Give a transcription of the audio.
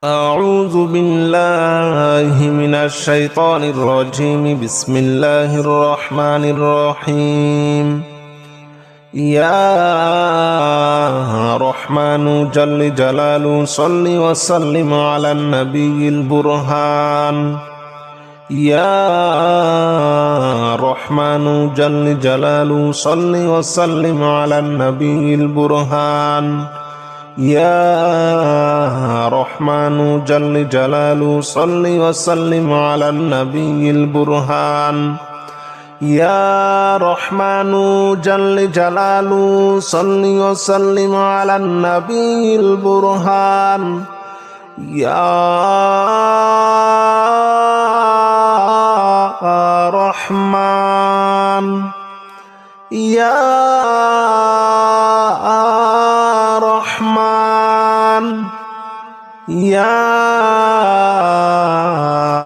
أعوذ بالله من الشيطان الرجيم. بسم الله الرحمن الرحيم. يا رحمن جل جلاله صل وسلم على النبي البرهان. يا رحمن جل جلاله صل وسلم على النبي البرهان. يا رحمن جل جلاله صل وسلم على النبي البرهان. يا رحمن جل جلاله صل وسلم على النبي البرهان. يا رحمن يا رحمن يا